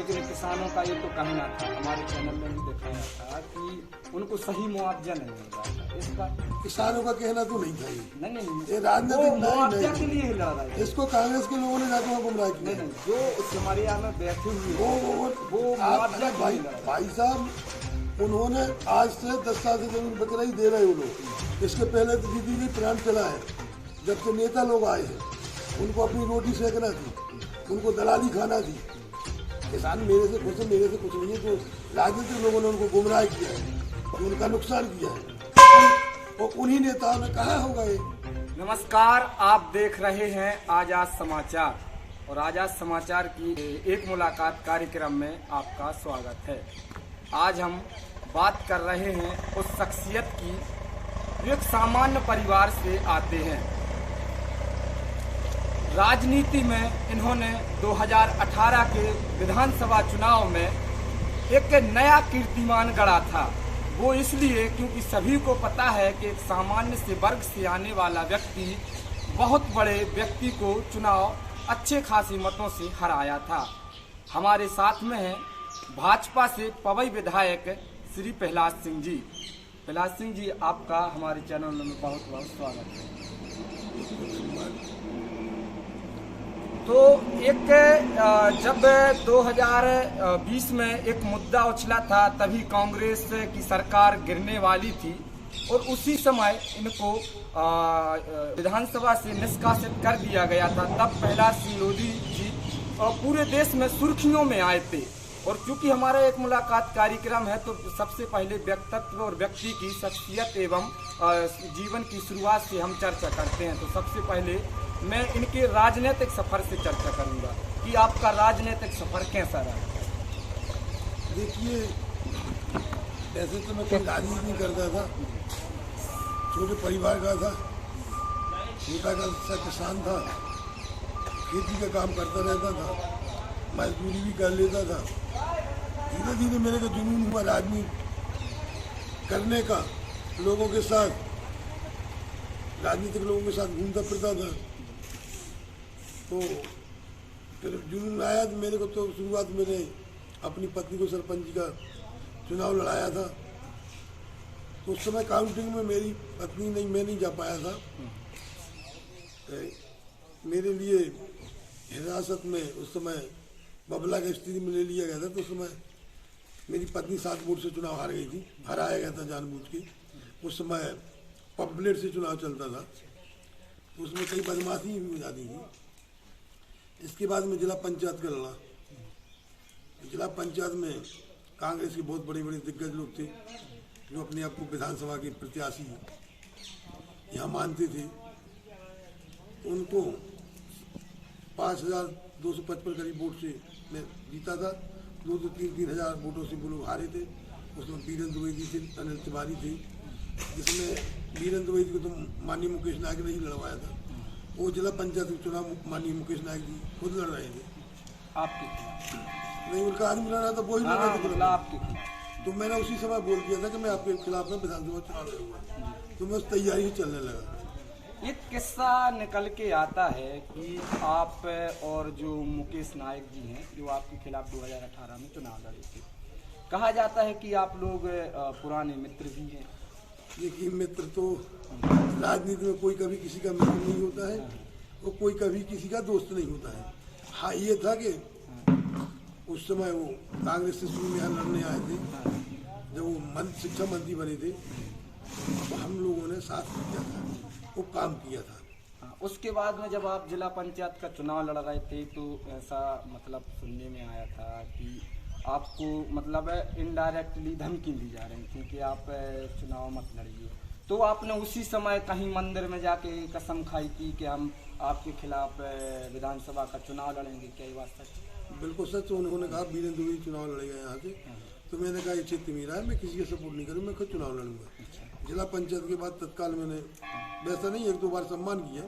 किसानों का ये तो कहना था, हमारे चैनल में भी दिखाया था कि उनको सही मुआवजा नहीं मिल रहा था। इसका किसानों का कहना तो नहीं था नहीं, ये राजनीतिक मुआवजा के लिए लड़ रहा है। इसको कांग्रेस के लोगों ने जाकर गुमराह किया। नहीं, जो हमारे यहाँ में बैठे हुए वो मुआवजा भाई साहब, उन्होंने आज से 10 साल से जमीन बकरा ही दे रहे वो लोग। इसके पहले तो दीदी भी प्लांट चला है, जब से नेता लोग आए हैं उनको अपनी रोटी सेकना थी, उनको दलाली खाना थी। किसान मेरे से खुश है, मेरे से कुछ नहीं है। जो राजनीतिक लोगों ने उनको गुमराह किया है, उनका नुकसान किया है, और उन्हीं नेताओं ने कहा होगा ये। नमस्कार, आप देख रहे हैं आजाद समाचार और आजाद समाचार की एक मुलाकात कार्यक्रम में आपका स्वागत है। आज हम बात कर रहे हैं उस शख्सियत की जो एक सामान्य परिवार से आते हैं। राजनीति में इन्होंने 2018 के विधानसभा चुनाव में एक नया कीर्तिमान गढ़ा था। वो इसलिए क्योंकि सभी को पता है कि एक सामान्य से वर्ग से आने वाला व्यक्ति बहुत बड़े व्यक्ति को चुनाव अच्छे खासे मतों से हराया था। हमारे साथ में हैं भाजपा से पवई विधायक श्री प्रहलाद सिंह जी। प्रहलाद सिंह जी, आपका हमारे चैनल में बहुत बहुत स्वागत है। तो एक जब 2020 में एक मुद्दा उछला था, तभी कांग्रेस की सरकार गिरने वाली थी और उसी समय इनको विधानसभा से निष्कासित कर दिया गया था। तब प्रहलाद सिंह लोधी जी पूरे देश में सुर्खियों में आए थे। और चूंकि हमारा एक मुलाकात कार्यक्रम है, तो सबसे पहले व्यक्तित्व और व्यक्ति की शख्सियत एवं जीवन की शुरुआत से हम चर्चा करते हैं। तो सबसे पहले मैं इनके राजनीतिक सफर से चर्चा करूंगा कि आपका राजनीतिक सफर कैसा रहा। देखिए, ऐसे तो मैं कोई राजनीति नहीं करता था, छोटे परिवार का था, पिता का सा किसान था, खेती का काम करता रहता था, मजदूरी भी कर लेता था। धीरे धीरे मेरे को जुनून हुआ राजनीति करने का, लोगों के साथ, राजनीतिक लोगों के साथ घूमता फिरता था। तो फिर जुनून आया तो मेरे को, तो शुरुआत मैंने अपनी पत्नी को सरपंच का चुनाव लड़ाया था। तो उस समय काउंटिंग में मेरी पत्नी नहीं, मैं नहीं जा पाया था। मेरे लिए हिरासत में उस समय बबला की स्थिति में ले लिया गया था। तो उस समय मेरी पत्नी 7 वोट से चुनाव हार गई थी, हराया गया था जानबूझ के। उस समय पम्पलेट से चुनाव चलता था, तो उसमें कई बदमाशी भी हो जाती थी। इसके बाद में जिला पंचायत का लड़ा। जिला पंचायत में कांग्रेस के बहुत बड़े बड़े दिग्गज लोग थे जो अपने आप को विधानसभा के प्रत्याशी यहाँ मानते थे। उनको 5,255 करीब वोट से मैं जीता था। 2-3 हज़ार वोटों से वो लोग हारे थे। उसमें वीरेंद्र द्विवेदी थे, अनिल तिवारी थे, जिसमें वीरेंद्र द्विवेदी को तो माननीय मुकेश नायक ने ही लड़वाया था। वो जिला पंचायत के चुनाव माननीय मुकेश नायक जी खुद लड़ रहे थे। आपके नहीं, उनका आदमी लड़ रहा था, वही लड़ रहा था। तो मैंने उसी समय बोल दिया था कि मैं आपके खिलाफ में विधानसभा चुनाव लड़ूंगा। तो मैं उस तैयारी ही चलने लगा। एक किस्सा निकल के आता है कि आप और जो मुकेश नायक जी हैं, जो आपके खिलाफ 2018 में चुनाव लड़े थे, कहा जाता है कि आप लोग पुराने मित्र भी हैं। देखिए, मित्र तो राजनीति में कोई कभी किसी का मित्र नहीं होता है और कोई कभी किसी का दोस्त नहीं होता है। हाँ, ये था कि उस समय वो कांग्रेस से शुरू में यहाँ लड़ने आए थे। जब वो शिक्षा मंत्री बने थे तो हम लोगों ने साथ किया था, वो काम किया था। उसके बाद में जब आप जिला पंचायत का चुनाव लड़ रहे थे, तो ऐसा मतलब सुनने में आया था कि आपको मतलब इनडायरेक्टली धमकी दी जा रही थी कि आप चुनाव मत लड़िए। तो आपने उसी समय कहीं मंदिर में जाके कसम खाई थी कि हम आपके खिलाफ विधानसभा का चुनाव लड़ेंगे। क्या ये बात सच? बिल्कुल सच। उन्होंने कहा वीरेंद्र द्विवेदी चुनाव लड़ेगा यहाँ से। तो मैंने कहा ये क्षेत्र मेरा है, मैं किसी का सपोर्ट नहीं करूँ, मैं खुद चुनाव लड़ूंगा। जिला पंचायत के बाद तत्काल मैंने, वैसा नहीं 1-2 बार सम्मान किया,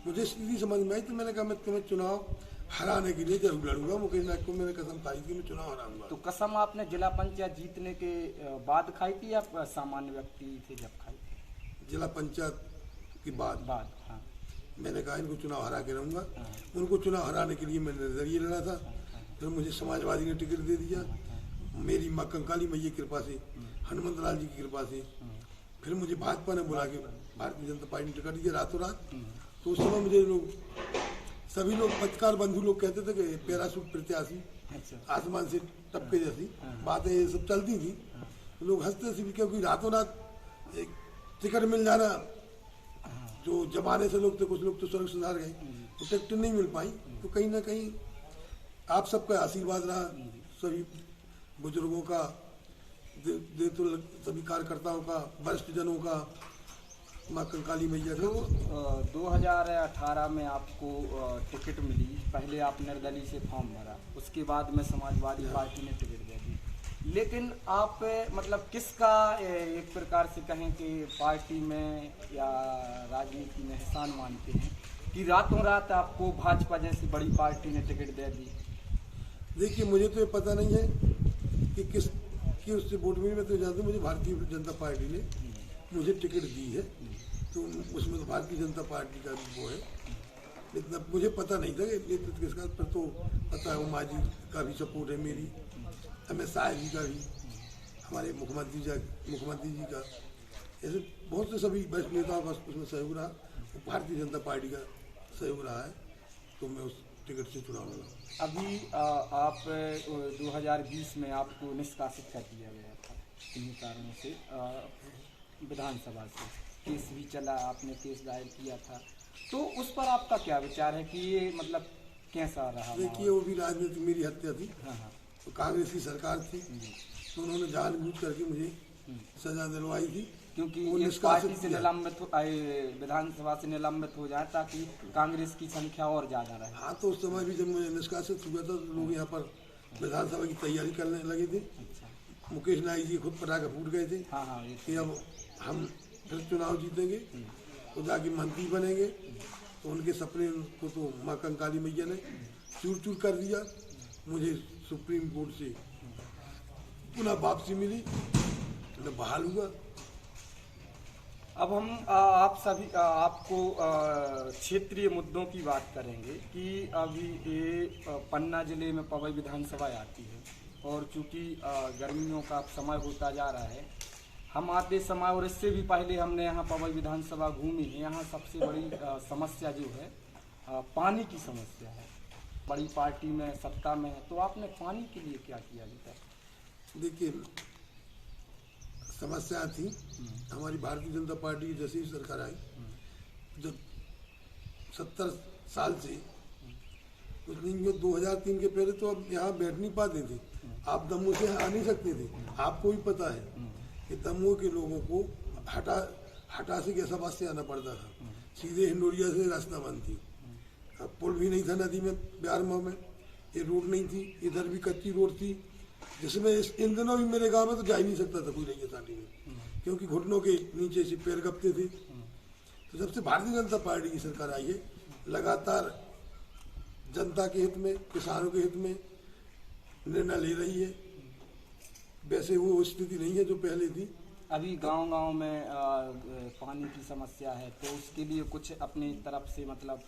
मुझे स्थिति समझ में आई। तो मैंने कहा मैं तुम्हें चुनाव हराने के लिए जरूर लड़ूंगा। मुकेश नायक को मैंने कसम खाई थी मैं चुनाव हराऊंगा। तो कसम आपने जिला पंचायत जीतने के बाद खाई थी या सामान्य व्यक्ति थे जब खाई थी? जिला पंचायत के बाद। मैंने कहा इनको चुनाव हरा के रहूंगा। उनको चुनाव हराने के लिए मैंने नजरिए लड़ा था। फिर मुझे समाजवादी ने टिकट दे दिया, मेरी माँ कंकाली मैया की कृपा से, हनुमंत लाल जी की कृपा से। फिर मुझे भाजपा ने बुला के भारतीय जनता पार्टी ने टिकट दिया रातों रात। तो उस समय मुझे सभी लोग पत्रकार बंधु लोग कहते थे कि पैराशूट प्रत्याशी, आसमान से टपके जैसी बातें ये सब चलती थी। लोग हंसते थे भी, क्योंकि रातों रात एक टिकट मिल जाना, जो जमाने से लोग थे, कुछ लोग तो स्वर्ग सुधार गए, तो टिकट नहीं मिल पाई। तो कहीं ना कहीं आप सबका आशीर्वाद रहा, सभी बुजुर्गों का, तो सभी कार्यकर्ताओं का, वरिष्ठ जनों का, माँ कंकाली मैया का। 2018 में आपको टिकट मिली, पहले आप निर्दलीय से फॉर्म भरा, उसके बाद में समाजवादी पार्टी ने टिकट दे दी। लेकिन आप मतलब किसका एक प्रकार से कहें कि पार्टी में या राजनीति में एहसान मानते हैं कि रातों रात आपको भाजपा जैसी बड़ी पार्टी ने टिकट दे दी? देखिए, मुझे तो ये पता नहीं है कि किसकी उससे वोट मिली। मैं तो जानता हूँ मुझे भारतीय जनता पार्टी ने मुझे टिकट दी है, तो उसमें तो भारतीय जनता पार्टी का वो है। लेकिन अब मुझे पता नहीं था कि नेतृत्व किसका, पर तो पता है उमा जी का भी सपोर्ट है, मेरी अमित शाह जी का भी, हमारे मुख्यमंत्री जी का, ऐसे बहुत से सभी वरिष्ठ नेताओं का उसमें सहयोग रहा। भारतीय जनता पार्टी का सहयोग रहा है, तो मैं उस टिकट से चुनाव लड़ा। अभी आप 2020 में आपको निष्कासित कर दिया गया था इन्हीं कारणों से, विधानसभा से केस भी चला, आपने केस दायर किया था, तो उस पर आपका क्या विचार है कि ये मतलब कैसा रहा? देखिए, वो भी राजनीति, मेरी हत्या थी। हाँ हाँ, तो कांग्रेस की सरकार थी, तो उन्होंने जानबूझ करके मुझे सजा दिलवाई थी, क्योंकि वो इस पार्टी से निलंबित विधानसभा से निलंबित हो जाए ताकि कांग्रेस की संख्या और ज्यादा रहे। हाँ, तो उस समय भी जब मुझे निष्कासित हुआ था, तो लोग यहाँ पर विधानसभा की तैयारी करने लगे थे। मुकेश नाइक जी खुद पटाखे फूट गए थे कि अब हम फिर चुनाव जीतेंगे तो जाके मंत्री बनेंगे। तो उनके सपने को तो माँ कंकाली मैया ने चूर चूर कर दिया। मुझे सुप्रीम कोर्ट से पुनः वापसी मिली, मैं बहाल हुआ। अब हम आपको क्षेत्रीय मुद्दों की बात करेंगे कि अभी ये पन्ना जिले में पवई विधानसभा आती है, और चूंकि गर्मियों का समय होता जा रहा है, हम आते समय और इससे भी पहले हमने यहाँ पवई विधानसभा घूमी है। यहाँ सबसे बड़ी समस्या जो है पानी की समस्या है। बड़ी पार्टी में सत्ता में है, तो आपने पानी के लिए क्या किया अभी तक? देखिए, समस्या थी हमारी भारतीय जनता पार्टी की जैसे ही सरकार आई, जब 70 साल से कुछ नहीं, 2003 के पहले तो अब यहाँ बैठ नहीं पाते थे, आप दमोह से आ नहीं सकते थे। आपको भी पता है कि दमोह के लोगों को हटा से कैसाबाद से आना पड़ता था, सीधे हिंडोरिया से रास्ता बंद थी, पुल भी नहीं था नदी में, बिहार में ये रोड नहीं थी, इधर भी कच्ची रोड थी, जिसमें इन दिनों भी मेरे गांव में तो जा ही नहीं सकता था कोई नहीं साथी में, क्योंकि घुटनों के नीचे से पैर कपते थे। तो जब से भारतीय जनता पार्टी की सरकार आई है, लगातार जनता के हित में, किसानों के हित में निर्णय ले रही है। वैसे वो स्थिति नहीं है जो पहले थी। अभी गांव-गांव में पानी की समस्या है, तो उसके लिए कुछ अपनी तरफ से मतलब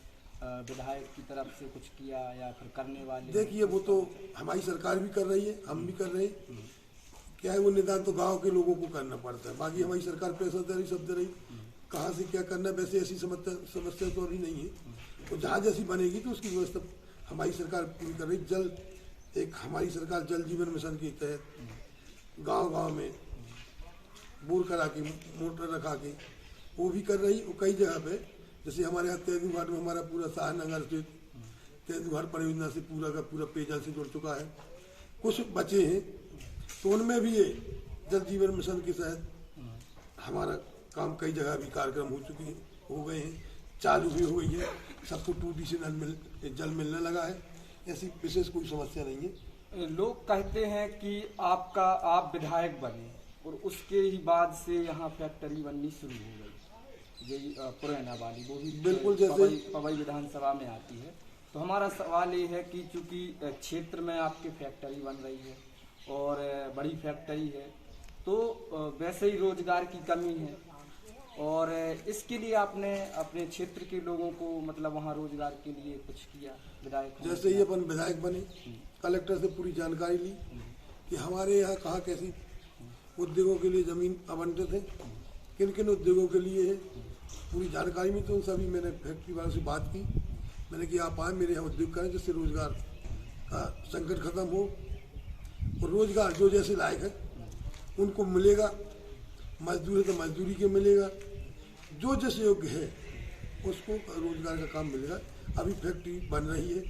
विधायक की तरफ से कुछ किया या फिर करने वाले? देखिए, वो तो हमारी सरकार भी कर रही है, हम भी कर रहे हैं। क्या है, वो निदान तो गांव के लोगों को करना पड़ता है, बाकी हमारी सरकार पैसा दे रही, सब दे रही, कहाँ से क्या करना। वैसे ऐसी समस्या तो अभी नहीं है, तो जहाँ जैसी बनेगी तो उसकी व्यवस्था हमारी सरकार पूरी कर रही। हमारी सरकार जल जीवन मिशन के तहत गाँव में बोर करा के, मोटर रखा के वो भी कर रही। वो कई जगह पे, जैसे हमारे यहाँ तेंदुघाट में हमारा पूरा शाहनगर स्थित तेंदुघाट परियोजना से पूरा का पूरा पेयजल से जुड़ चुका है। कुछ बचे हैं तो उनमें भी ये जल जीवन मिशन के तहत हमारा काम कई जगह भी कार्यक्रम हो गए हैं, चालू भी हो गई है, सबको टूटी से जल मिलने लगा है। ऐसी विशेष कोई समस्या नहीं है। लोग कहते हैं कि आप विधायक बने और उसके ही बाद से यहाँ फैक्ट्री बननी शुरू हो गई, यही पुराना वाली, वो भी बिल्कुल जैसे पवई विधानसभा में आती है। तो हमारा सवाल ये है कि चूंकि क्षेत्र में आपकी फैक्ट्री बन रही है और बड़ी फैक्ट्री है, तो वैसे ही रोजगार की कमी है, और इसके लिए आपने अपने क्षेत्र के लोगों को मतलब वहाँ रोजगार के लिए कुछ किया? विधायक जैसे ही अपन विधायक बने, कलेक्टर से पूरी जानकारी ली कि हमारे यहाँ कहाँ कैसी उद्योगों के लिए ज़मीन आवंटित है, किन किन उद्योगों के लिए है, पूरी जानकारी में। तो उन सभी मैंने फैक्ट्री वालों से बात की। मैंने कि आप आए मेरे यहाँ उद्योग करें जिससे रोजगार का संकट खत्म हो और रोजगार जो जैसे लायक है उनको मिलेगा, मजदूर है तो मजदूरी के मिलेगा, जो जैसे योग्य है उसको रोजगार का काम मिलेगा। अभी फैक्ट्री बन रही है,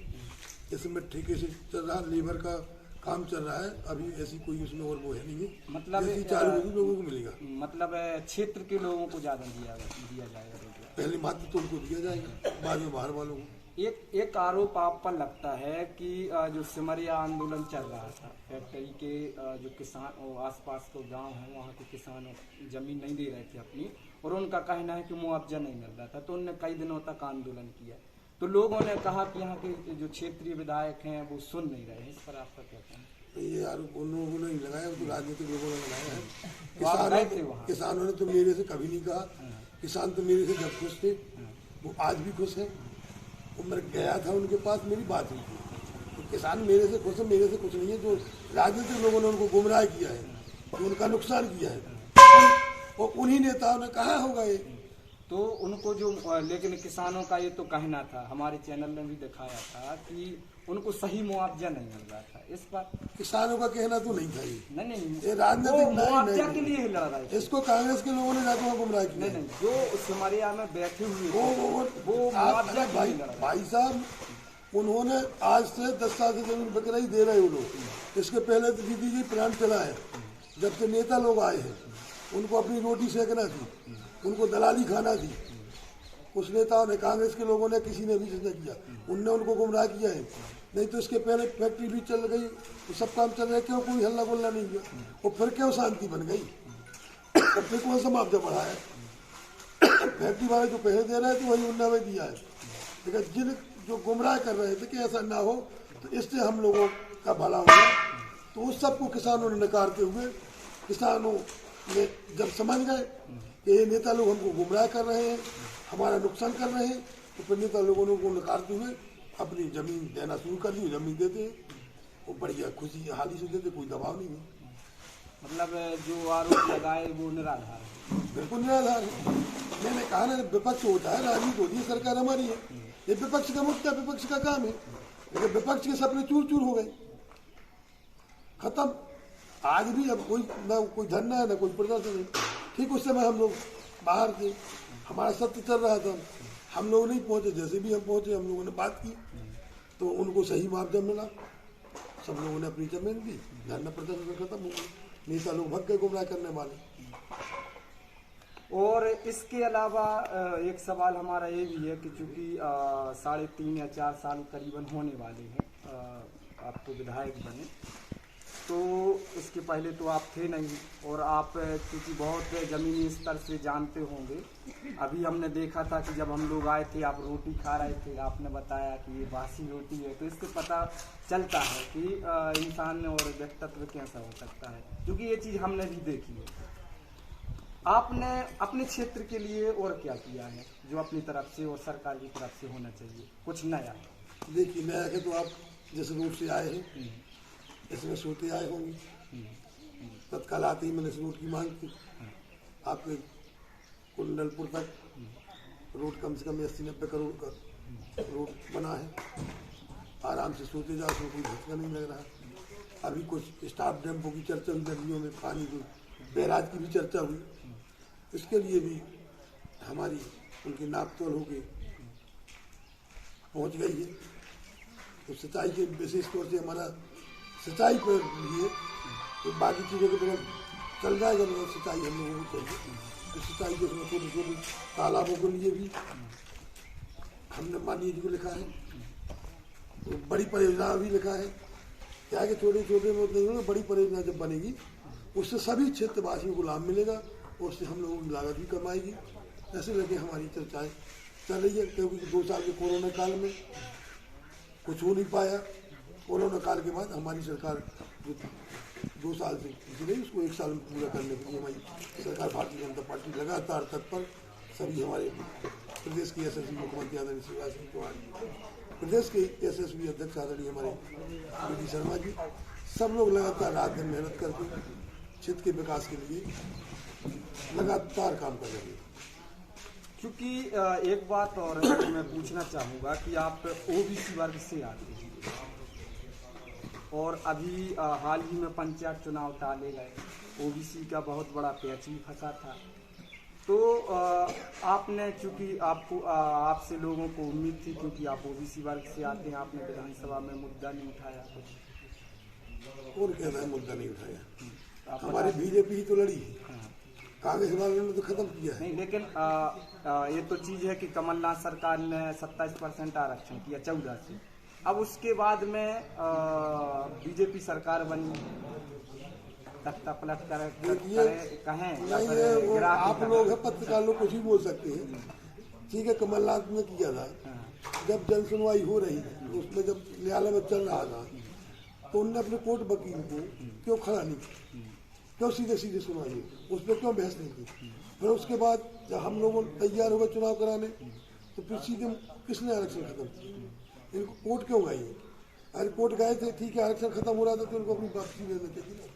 इसमें ठेके से चल रहा, लेबर का काम चल रहा है, अभी ऐसी कोई उसमें और वो है नहीं है। मतलब चालू होगी लोगों को मिलेगा। मतलब क्षेत्र के लोगों को ज्यादा दिया जाएगा रोजगार। पहले मात्र तो उनको दिया जाएगा, बाद में बाहर वालों को। एक आरोप आप पर लगता है कि जो सिमरिया आंदोलन चल रहा था, फैक्ट्री के जो किसान और आसपास के गांव हैं वहाँ के किसान जमीन नहीं दे रहे थे अपनी, और उनका कहना है कि मुआवजा नहीं मिल रहा था, तो उन्होंने कई दिनों तक आंदोलन किया। तो लोगों ने कहा कि यहाँ के जो क्षेत्रीय विधायक हैं वो सुन नहीं रहे। इस पर आपका क्या कहना है? ये आरोप उन लोगों ने नहीं लगाया, तो राजनीतिक लोगों ने लगाया है। किसानों ने तो मेरे से कभी नहीं कहा। किसान तो मेरे से जब खुश थे, वो आज भी खुश है। वो मैं गया था उनके पास, मेरी बात हुई थी। तो किसान मेरे से खुश है, मेरे से कुछ नहीं है। जो राजनीतिक लोगों ने उनको गुमराह किया है, जो उनका नुकसान किया है, और उन्हीं नेताओं ने कहा होगा ये। तो उनको जो, लेकिन किसानों का ये तो कहना था, हमारे चैनल में भी दिखाया था कि उनको सही मुआवजा नहीं मिल रहा था। इस पर किसानों का कहना तो नहीं था। नहीं, ये राजनीतिक मुआवजा के लिए लड़ रहा है। इसको कांग्रेस के लोगों ने जाकर गुमराह किया। नहीं, जो सिमरिया में बैठे हुए वो मुआवजा भाई साहब, उन्होंने आज से 10 साल से जमीन बकरा ही दे रहे हैं वो लोग। इसके पहले तो दीदी जी प्लांट चला है, जब से नेता लोग आए हैं उनको अपनी रोटी सेकना थी, उनको दलाली खाना थी। कुछ नेताओं ने, कांग्रेस के लोगों ने, किसी ने भी नहीं किया, उनने उनको गुमराह किया है। नहीं तो इसके पहले फैक्ट्री भी चल गई, तो सब काम चल रहे, क्यों कोई हल्ला गुल्ला नहीं किया? और फिर क्यों शांति बन गई? फिर कौन सा मुआवजा बढ़ा है? फैक्ट्री वाले जो पैसे दे रहे हैं तो वही उन्होंने में दिया है। लेकिन जिन जो गुमराह कर रहे थे कि ऐसा ना हो, तो इससे हम लोगों का भला होगा, तो उस सबको किसानों ने नकारते हुए, किसानों ने जब समझ गए कि ये नेता लोग हमको गुमराह कर रहे हैं, हमारा नुकसान कर रहे हैं, तो फिर नेता लोगों ने उनको नकारते हुए अपनी जमीन देना शुरू कर दी। जमीन देते वो बढ़िया खुशी हाली से देते, कोई दबाव नहीं है। मतलब जो आरोप लगाए वो निराधार है, बिल्कुल निराधार है। मैंने कहा ना, विपक्ष होता है, राजनीति होती है, सरकार हमारी है, ये विपक्ष का मुद्दा, विपक्ष का काम है। लेकिन विपक्ष के सपने चूर चूर हो गए, खत्म। आज भी अब कोई ना कोई धरना है ना कोई प्रदर्शन है। ठीक उस समय हम लोग बाहर थे, हमारा सत्य चल रहा था, हम लोग नहीं पहुंचे। जैसे भी हम पहुंचे, हम लोगों ने बात की तो उनको सही मुआवजा मिला। सब लोगों ने अपनी जमीन दी, धरना प्रदर्शन खत्म हो गया, नेता लोग भग गए गुमराह करने वाले। और इसके अलावा एक सवाल हमारा ये भी है कि चूंकि 3.5 या 4 साल करीबन होने वाले हैं आपको विधायक बने, तो इसके पहले तो आप थे नहीं, और आप क्योंकि बहुत ज़मीनी स्तर से जानते होंगे। अभी हमने देखा था कि जब हम लोग आए थे, आप रोटी खा रहे थे, आपने बताया कि ये बासी रोटी है, तो इससे पता चलता है कि इंसान और व्यक्तित्व कैसा हो सकता है, क्योंकि ये चीज़ हमने भी देखी है। आपने अपने क्षेत्र के लिए और क्या किया है जो अपनी तरफ से और सरकार की तरफ से होना चाहिए, कुछ नया? देखिए, नया है तो आप जैसे रोड से आए हैं, इसमें सोते आए होंगे, तत्काल आते ही मैंने इस रोड की मांग की। आपके कुंडलपुर तक रोड कम से कम 80-90 करोड़ का रोड बना है। आराम से सोते जाओ, उसमें कोई झटका नहीं लग रहा। अभी कुछ स्टाफ डेम्पो की चर्चा हुई, नदियों में पानी को बैराज की भी चर्चा हुई। इसके लिए भी हमारी उनकी नापतोल होके पहुंच गई है। तो सिंचाई के विशेष तौर से हमारा सिंचाई पर लिए, तो बाकी चीज़ों की तरफ चल जाएगा, लेकिन सिंचाई हम लोगों को चाहिए। तो सिंचाई के उसमें छोटे छोटे तालाबों के लिए भी हमने माननीय जी को लिखा है। तो बड़ी परियोजना भी लिखा है। क्या कि छोटे छोटे में नहीं होगा, बड़ी परियोजना जब बनेगी उससे सभी क्षेत्रवासियों को लाभ मिलेगा, और उससे हम लोगों की लागत भी कम आएगी। ऐसे लगे हमारी चर्चाएँ चल रही है, क्योंकि 2 साल के कोरोना काल में कुछ हो नहीं पाया। कोरोना काल के बाद हमारी सरकार जो 2 साल से किसी नहीं, उसको 1 साल में पूरा करने के लिए हमारी सरकार भारतीय जनता पार्टी लगातार तत्पर। सभी हमारे प्रदेश के यशस्वी मुख्यमंत्री आदरणीय शिवराज सिंह चौहान प्रदेश के यशस्वी अध्यक्ष आदरणीय हमारे डी शर्मा जी, सब लोग लगातार रात दिन मेहनत करके क्षेत्र के विकास के लिए लगातार काम कर रहे हैं। क्योंकि एक बात और मैं पूछना चाहूँगा कि आप ओबीसी वर्ग से आते हैं और अभी हाल ही में पंचायत चुनाव टाले गए, ओबीसी का बहुत बड़ा पैच भी फंसा था, तो आपने चूंकि आपसे लोगों को उम्मीद थी, क्योंकि आप ओबीसी वर्ग से आते हैं, आपने विधानसभा में मुद्दा नहीं उठाया कुछ और कहना है मुद्दा नहीं उठाया। हमारी बीजेपी ही तो लड़ी है, कांग्रेस वालों ने तो खत्म किया है। नहीं, लेकिन ये तो चीज है कि कमलनाथ सरकार ने 27% आरक्षण किया 14 से, अब उसके बाद में बीजेपी सरकार बनी, तख्ता पलट कर कहें आप लोग है पत्रकार लोग कुछ भी बोल सकते हैं। ठीक है, कमलनाथ ने किया था, जब जन सुनवाई हो रही थी उसमें जब न्यायालय में चल रहा था तो उनने अपने कोर्ट वकील को क्यों खड़ा नहीं किया, क्यों सीधे सीधे सुनवाई, उस पर क्यों बहस नहीं की। फिर उसके बाद जब हम लोग तैयार हो गए चुनाव कराने तो फिर सीधे किसने आरक्षण खत्म किया, इनको कोर्ट क्यों गए। अरे कोर्ट गए थे, ठीक है, आरक्षण खत्म हो रहा था तो इनको अपनी वापसी लेना चाहिए।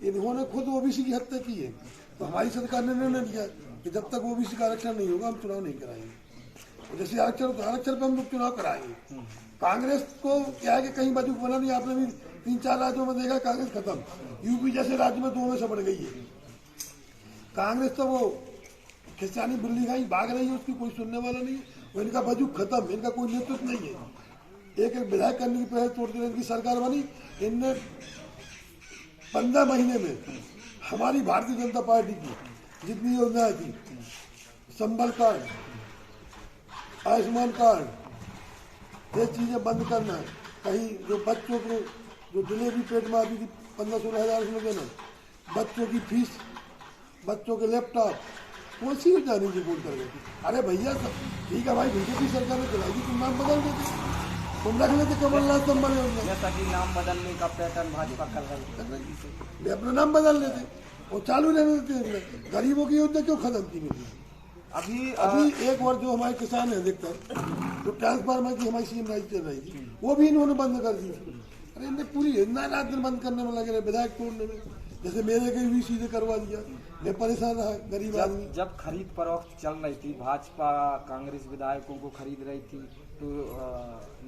इन्होंने खुद ओबीसी की हत्या की है, तो हमारी सरकार ने निर्णय लिया कि जब तक ओबीसी का आरक्षण नहीं होगा हम चुनाव नहीं कराएंगे। जैसे आरक्षण होता है, आरक्षण पर हम लोग चुनाव कराएंगे। कांग्रेस को क्या है कि कहीं बाजू बना नहीं, आपने भी 3-4 राज्यों में देखा कांग्रेस खत्म, यूपी जैसे राज्य में 2 में से बढ़ गई है कांग्रेस। तो वो खिस्सानी बिल्ली खाई भाग रही है, उसकी कोई सुनने वाला नहीं है, वो इनका वजूद खत्म, इनका कोई नेतृत्व नहीं है। एक विधायक करने की पहले तोड़ देने की सरकार बनी, इनने 15 महीने में हमारी भारतीय जनता पार्टी की जितनी योजनाएं थी, संबल कार्ड, आयुष्मान कार्ड, ये चीजें बंद करना, कहीं जो बच्चों को जो डिलीवरी पेट में आती थी 15-16 हज़ार उसमें देना, बच्चों की फीस, बच्चों के लैपटॉप, कौन सी योजना नहीं बोल कर गई। अरे भैया ठीक है भाई, बीजेपी सरकार ने चलाई, तुम नाम बदल देते, तुम रख लेते कमलनाथ संबल योजना, जैसा कि नाम बदलने का पैटर्न भाजपा कर रही है, अपना नाम बदल लेते और चालू रहने देते। गरीबों की योजना क्यों खत्म की मेरी। अभी एक और जो हमारे किसान है अधिकतर, जो ट्रांसफार्मर की हमारी सीएम राइज चल रही थी, वो भी इन्होंने बंद कर दी। अरे इन्हें पूरी योजना रात दिन बंद करने में लगे रहे, विधायक तोड़ने में, जैसे मेरे के भी सीधे करवा दिया, मैं परेशान रहा गरीब आदमी। जब खरीद फरोख्त चल रही थी, भाजपा कांग्रेस विधायकों को खरीद रही थी, तो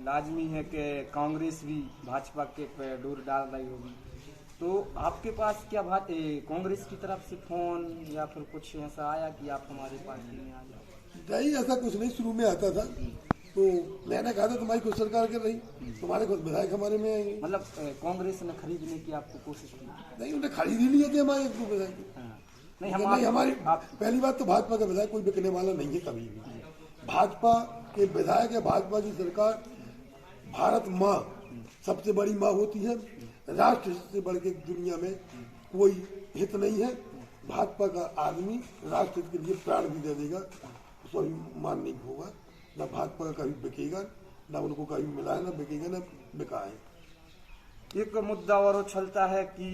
लाजमी है कि कांग्रेस भी भाजपा के पे डोर डाल रही होगी, तो आपके पास क्या बात है, कांग्रेस की तरफ से फोन या फिर कुछ ऐसा आया कि आप हमारे पार्टी में आ जाओ? नहीं, ऐसा कुछ नहीं, शुरू में आता था तो मैंने कहा था तुम्हारी खुद सरकार कर रही, तुम्हारे खुद विधायक हमारे में आएंगे। मतलब कांग्रेस ने खरीदने की आपको कोशिश की? नहीं, उन्हें खरीद ही लिए थे हमारे विधायक। नहीं, हमारी पहली बात तो भाजपा का विधायक कोई बिकने वाला नहीं है कभी भी। भाजपा के विधायक है, भाजपा की सरकार, भारत माँ सबसे बड़ी माँ होती है, राष्ट्र से बढ़ के दुनिया में कोई हित नहीं है। भाजपा का आदमी राष्ट्र के लिए प्राण भी दे देगा, उसको मान नहीं होगा। न भाजपा का कभी बिकेगा, न उनको कभी मिला है, न बिकेगा, न बिका है। एक मुद्दा और उछलता है कि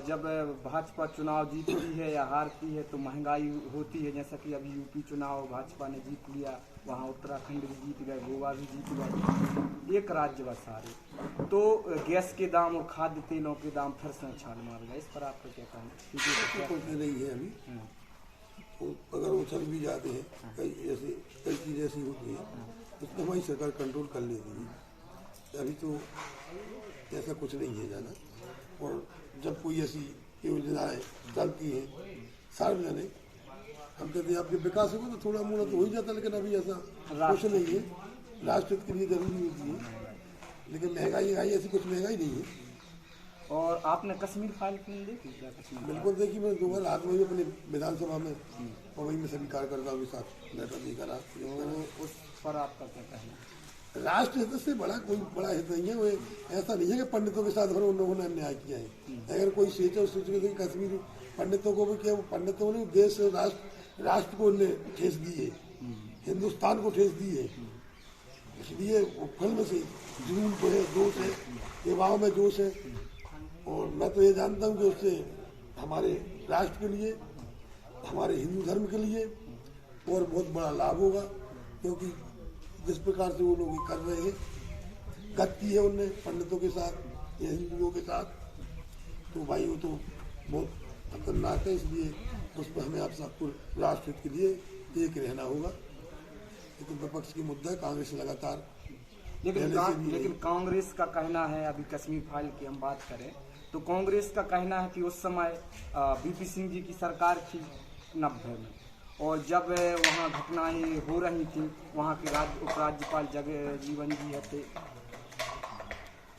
जब भाजपा चुनाव जीतती है या हारती है तो महंगाई होती है, जैसा कि अभी यूपी चुनाव भाजपा ने जीत लिया, वहाँ उत्तराखंड भी जीत गए, गोवा भी जीत गए, एक राज्य बस हारे, तो गैस के दाम और खाद्य तेलों के दाम फिर से छाल मार गए, इस पर आपका क्या कहना? कुछ नहीं है अभी, अगर उछल भी जाते हैं, कई चीज़ें ऐसी होती हैं, उसको हमारी सरकार कंट्रोल कर लेती है। अभी तो ऐसा कुछ नहीं है ज़्यादा, और जब कोई ऐसी योजनाएं चलती हैं सार्वजनिक, हम कहते हैं आपके विकास होगा तो थोड़ा मोड़ा तो हो ही जाता, लेकिन अभी ऐसा कुछ नहीं है। राष्ट्र के लिए जरूरी होती है, लेकिन महंगाई ऐसी कुछ महंगाई नहीं है। और आपने कश्मीर फाइल फिल्म देखी क्या? कश्मीर बिल्कुल देखी, मैंने 2 बार हाथ में अपने विधानसभा में, और वही में सभी कार्यकर्ताओं के साथ बैठक देकर रहा। तो उस पर आपका क्या कहना? राष्ट्र हित से बड़ा कोई बड़ा हित नहीं है। वो ऐसा नहीं है कि पंडितों के साथ उन लोगों ने अन्याय किया है। अगर कोई सोच के कश्मीरी पंडितों को भी क्या, पंडितों ने देश राष्ट्र को ठेस दी है, हिंदुस्तान को ठेस दी है, इसलिए फिल्म से जुनून को है, जोश है, युवाओं में जोश है। और मैं तो ये जानता हूँ कि उससे हमारे राष्ट्र के लिए, हमारे हिंदू धर्म के लिए और बहुत बड़ा लाभ होगा, क्योंकि जिस प्रकार से वो लोग कर रहे हैं गत की है उनने पंडितों के साथ या हिंदुओं के साथ, तो भाई वो तो बहुत खतरनाक है। इसलिए उस पर हमें आप सबको राष्ट्र हित के लिए एक रहना होगा। लेकिन विपक्ष की मुद्दा है, कांग्रेस लगातार लेकिन कांग्रेस का कहना है, अभी कश्मीर फाइल की हम बात करें तो कांग्रेस का कहना है कि उस समय बीपी सिंह जी की सरकार थी 90 में, और जब वहाँ घटनाएं हो रही थी वहाँ के उपराज्यपाल जगजीवन जी थे,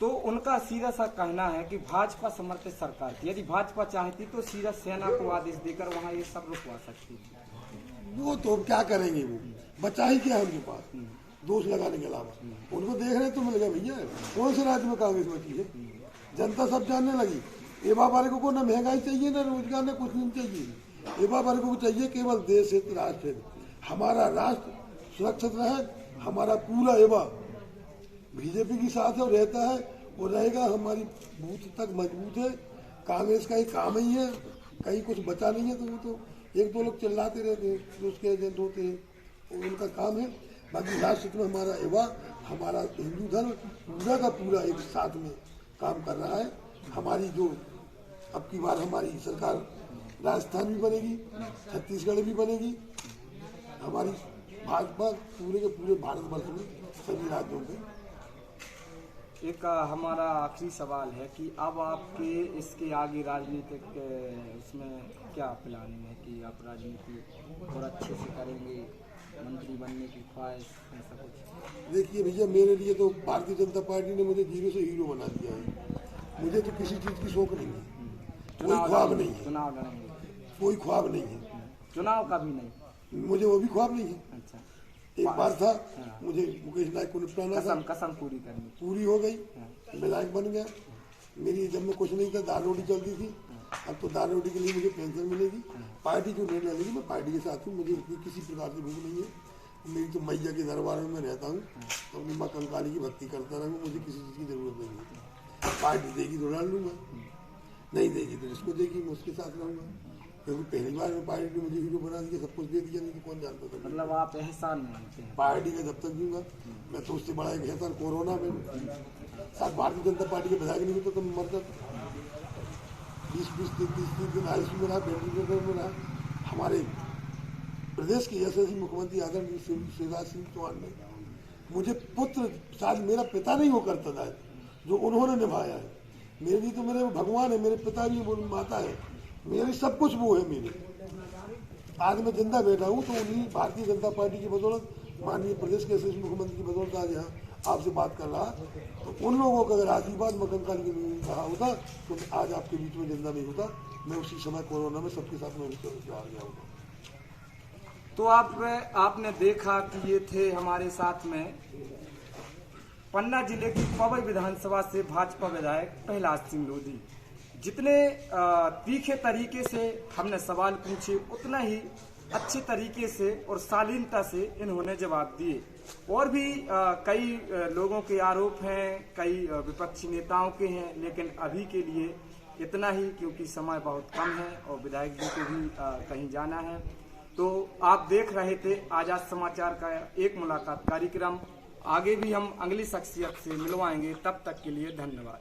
तो उनका सीधा सा कहना है कि भाजपा समर्थित सरकार थी, यदि भाजपा चाहती तो सीधा सेना को आदेश देकर वहाँ ये सब रुकवा सकती थी। वो तो क्या करेंगे, वो बचा ही क्या है उनके पास दोष लगाने के अलावा। उनको देख रहे तो मिल गया भैया, कौन से राज्य में कांग्रेस बची है, जनता सब जानने लगी। एवा बारिकों को ना महंगाई चाहिए, ना रोजगार, ना कुछ नहीं चाहिए। एवा बारिकों को चाहिए केवल देश हित, राष्ट्र हित, हमारा राष्ट्र सुरक्षित रहे, हमारा पूरा एवा बीजेपी के साथ है और रहता है और रहेगा। हमारी बूथ तक मजबूत है। कांग्रेस का ही काम ही है, कहीं कुछ बचा नहीं है। तो वो तो एक दो लोग चिल्लाते रहते हैं, जो उसके एजेंट होते हैं, और उनका काम है। बाकी राष्ट्र में हमारा एवा, हमारा हिंदू धर्म पूरा का पूरा एक साथ में काम कर रहा है। हमारी जो अब की बार हमारी सरकार राजस्थान भी बनेगी, छत्तीसगढ़ भी बनेगी। हमारी भाजपा पूरे के पूरे भारतवर्ष में सभी राज्यों में। एक हमारा आखिरी सवाल है कि अब आपके इसके आगे राजनीतिक इसमें क्या प्लानिंग है कि आप राजनीति और अच्छे से करेंगे, मंत्री बनने की ख्वाहिश, ऐसा कुछ? देखिए भैया, मेरे लिए तो भारतीय जनता पार्टी ने मुझे जीरो से हीरो बना दिया है। मुझे तो किसी चीज़ की शौक नहीं है, कोई ख्वाब नहीं है। चुनाव लड़ेंगे? कोई ख्वाब नहीं है, चुनाव का भी नहीं? मुझे वो भी ख्वाब नहीं है। अच्छा, एक बार था, मुझे मुकेश नायक को निपटाना था, कसम पूरी करनी, पूरी हो गई, विधायक बन गया। मेरी जब में कुछ नहीं था, दाल रोटी चलती थी, अब तो दाल रोटी के लिए मुझे पेंशन मिलेगी। पार्टी जो निर्णय लेगी मैं पार्टी के साथ हूँ, मुझे किसी प्रकार से भूख नहीं है। मेरी तो मैया के दरबार में मैं रहता हूँ, तो अपनी माँ कंकाली की भक्ति करता रहूँ, मुझे किसी चीज़ की जरूरत नहीं है। पार्टी देगी तो डाल लूँगा, नहीं देगी तो जिसको देगी मैं उसके साथ रहूँगा। क्योंकि पहली बार में पार्टी ने मुझे हीरो बना दिया, सब कुछ दे दिया, नहीं तो कौन जानता था। मतलब आप एहसान मानते हैं पार्टी का जब तक दूंगा। मैं तो उससे बड़ा एक एहसान कोरोना में साथ भारतीय जनता पार्टी के विधायक नहीं होता तो मर जाता। 20-30 दिन आईसीयू में रहा, वेंटिलेटर में रहा। हमारे प्रदेश के यशस्वी मुख्यमंत्री आदरणीय शिवराज सिंह चौहान ने मुझे पुत्र, शायद मेरा पिता नहीं वो करता था जो उन्होंने निभाया है। मेरे लिए तो मेरे भगवान है, मेरे पिता भी वो माता है, मेरी सब कुछ वो है। मेरे आज मैं जिंदा बैठा हूँ तो उन्हीं भारतीय जनता पार्टी की बदौलत, माननीय प्रदेश के यशस्वी मुख्यमंत्री की बदौलत आज यहाँ आपसे बात कर रहा। तो उन लोगों का अगर आशीर्वाद मकनकाल के लिए कहा होता तो आज आपके बीच में जिंदा नहीं होता। मैं उसी समय कोरोना में सबके साथ में आ गया होता। तो आपने देखा कि ये थे हमारे साथ में पन्ना जिले की पवई विधानसभा से भाजपा विधायक प्रहलाद सिंह लोधी। जितने तीखे तरीके से हमने सवाल पूछे, उतना ही अच्छे तरीके से और शालीनता से इन्होंने जवाब दिए। और भी कई लोगों के आरोप हैं, कई विपक्षी नेताओं के हैं, लेकिन अभी के लिए इतना ही, क्योंकि समय बहुत कम है और विधायक जी को भी कहीं जाना है। तो आप देख रहे थे आजाद समाचार का एक मुलाकात कार्यक्रम। आगे भी हम अगली शख्सियत से मिलवाएंगे, तब तक के लिए धन्यवाद।